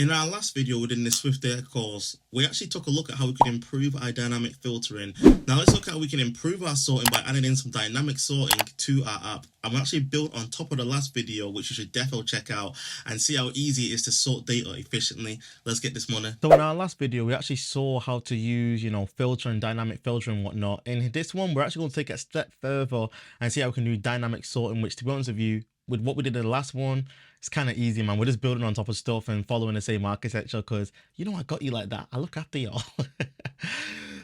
In our last video within the SwiftData course, we actually took a look at how we could improve our dynamic filtering. Now let's look at how we can improve our sorting by adding in some dynamic sorting to our app. I'm actually built on top of the last video, which you should definitely check out and see how easy it is to sort data efficiently. Let's get this money. So in our last video, we actually saw how to use, filter and dynamic filter and whatnot. In this one, we're actually going to take it a step further and see how we can do dynamic sorting, which, to be honest with you, with what we did in the last one, it's kind of easy, man. We're just building on top of stuff and following the same architecture because, I got you like that. I look after y'all.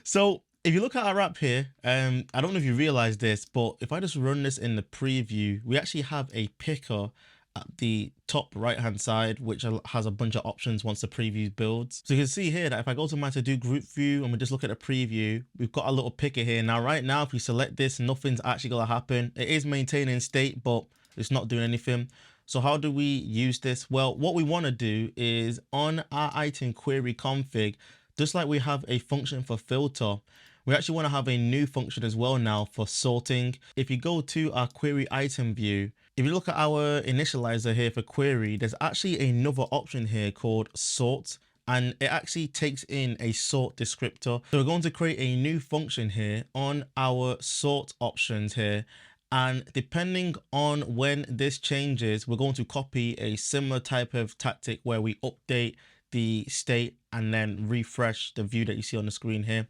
So if you look at our app here, I don't know if you realize this, but if I just run this in the preview, we actually have a picker at the top right hand side, which has a bunch of options once the preview builds. So you can see here that if I go to my to-do group view and we just look at the preview, we've got a little picker here. Now, right now, if we select this, nothing's actually going to happen. It is maintaining state, but it's not doing anything. So how do we use this? Well, what we want to do is on our item query config, just like we have a function for filter, we actually want to have a new function as well now for sorting. If you go to our query item view, if you look at our initializer here for query, there's actually another option here called sort, and it actually takes in a sort descriptor. So we're going to create a new function here on our sort options here. And depending on when this changes, we're going to copy a similar type of tactic where we update the state and then refresh the view that you see on the screen here.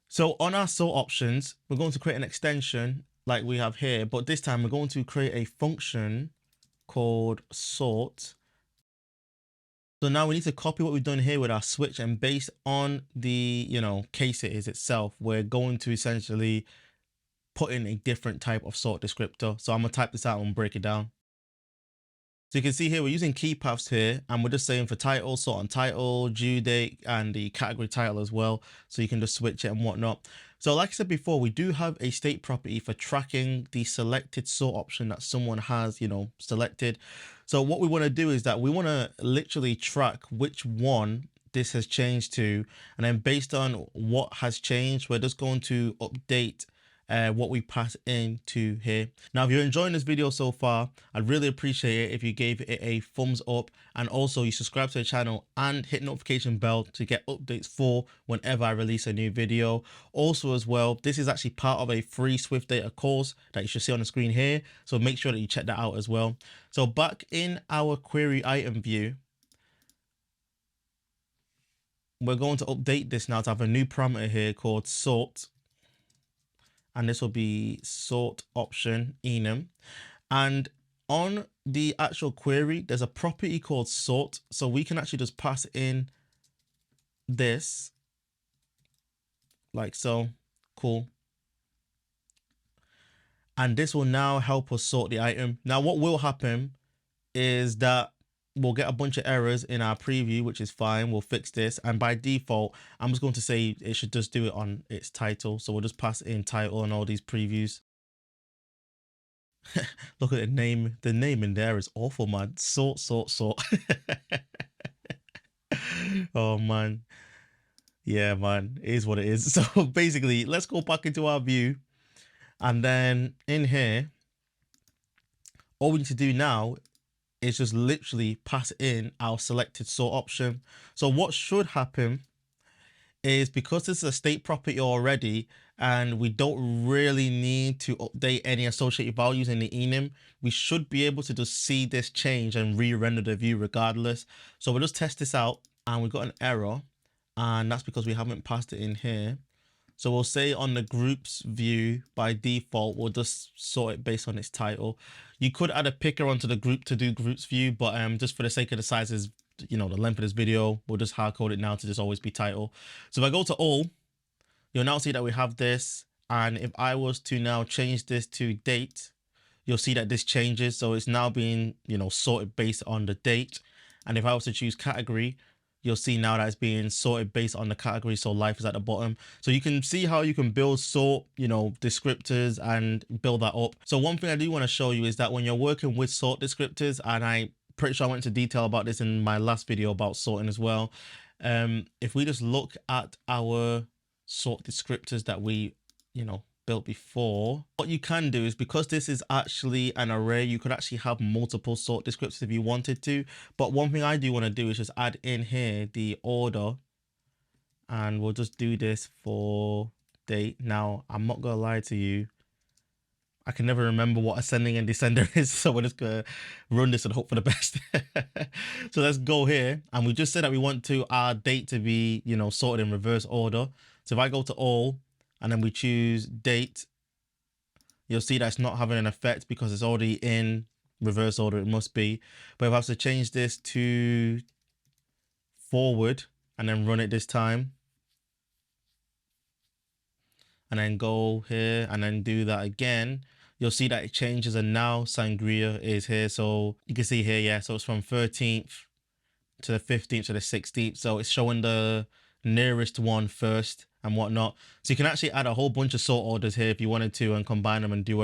So on our sort options, we're going to create an extension like we have here, but this time we're going to create a function called sort. So now we need to copy what we've done here with our switch, and based on the, case it is itself, we're going to essentially put in a different type of sort descriptor. So I'm gonna type this out and break it down. So you can see here, we're using key paths here, and we're just saying for title, sort on title, due date, and the category title as well. So you can just switch it and whatnot. So like I said before, we do have a state property for tracking the selected sort option that someone has, selected. So what we want to do is that we want to literally track which one this has changed to, and then based on what has changed, we're just going to update what we pass into here. Now, if you're enjoying this video so far, I'd really appreciate it if you gave it a thumbs up, and also you subscribe to the channel and hit notification bell to get updates for whenever I release a new video. Also as well, this is actually part of a free SwiftData course that you should see on the screen here, so make sure that you check that out as well. So back in our query item view, we're going to update this now to have a new parameter here called sort, and this will be sort option enum. And on the actual query, there's a property called sort, so we can actually just pass in this like so. Cool. And this will now help us sort the item. Now what will happen is that we'll get a bunch of errors in our preview, which is fine. We'll fix this. And by default, I'm just going to say it should just do it on its title. So we'll just pass in title on all these previews. Look at the name. The name in there is awful, man. Sort. Oh, man. Yeah, man. It is what it is. So basically, let's go back into our view. And then in here, all we need to do now is just literally pass in our selected sort option. So what should happen is, because this is a state property already and we don't really need to update any associated values in the enum, we should be able to just see this change and re-render the view regardless. So we'll just test this out, and we've got an error, and that's because we haven't passed it in here. So we'll say on the groups view, by default, we'll just sort it based on its title. You could add a picker onto the group to do groups view, but just for the sake of the sizes, the length of this video, we'll just hard code it now to just always be title. So if I go to all, you'll now see that we have this. And if I was to now change this to date, you'll see that this changes. So it's now being, sorted based on the date. And if I was to choose category, you'll see now that it's being sorted based on the category. So life is at the bottom. So you can see how you can build sort, descriptors and build that up. So one thing I do want to show you is that when you're working with sort descriptors, and I'm pretty sure I went into detail about this in my last video about sorting as well. If we just look at our sort descriptors that we, built before. What you can do is, because this is actually an array, you could actually have multiple sort descriptors if you wanted to. But one thing I do want to do is just add in here the order, and we'll just do this for date. Now, I'm not gonna lie to you, I can never remember what ascending and descender is, so we're just gonna run this and hope for the best. So let's go here, and we just said that we want to our date to be, you know, sorted in reverse order. So if I go to all and then we choose date, you'll see that it's not having an effect because it's already in reverse order. It must be. But if I have to change this to forward and then run it this time, and then go here and then do that again, you'll see that it changes, and now sangria is here. So you can see here, yeah, so it's from 13th to the 15th to the 16th. So it's showing the nearest one first and whatnot. So you can actually add a whole bunch of sort orders here if you wanted to, and combine them and do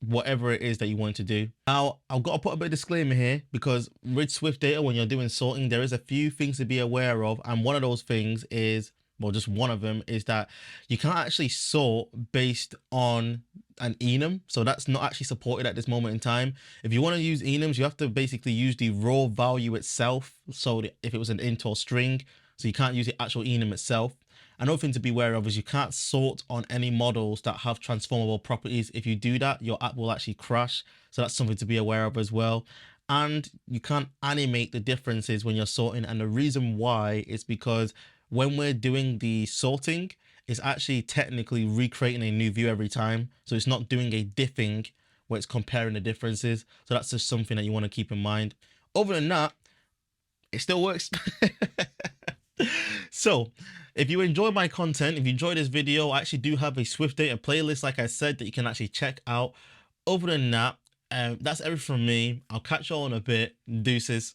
whatever it is that you want to do. Now, I've got to put a bit of disclaimer here, because with SwiftData, when you're doing sorting, there is a few things to be aware of. And one of those things is, well, just one of them is that you can't actually sort based on an enum. So that's not actually supported at this moment in time. If you want to use enums, you have to basically use the raw value itself. So if it was an int or string, so you can't use the actual enum itself. Another thing to be aware of is you can't sort on any models that have transformable properties. If you do that, your app will actually crash. So that's something to be aware of as well. And you can't animate the differences when you're sorting. And the reason why is because when we're doing the sorting, it's actually technically recreating a new view every time. So it's not doing a diffing where it's comparing the differences. So that's just something that you want to keep in mind. Other than that, it still works. So if you enjoy my content, if you enjoy this video, I actually do have a SwiftData playlist, like I said, that you can actually check out. Other than that, that's everything from me. I'll catch you all in a bit. Deuces.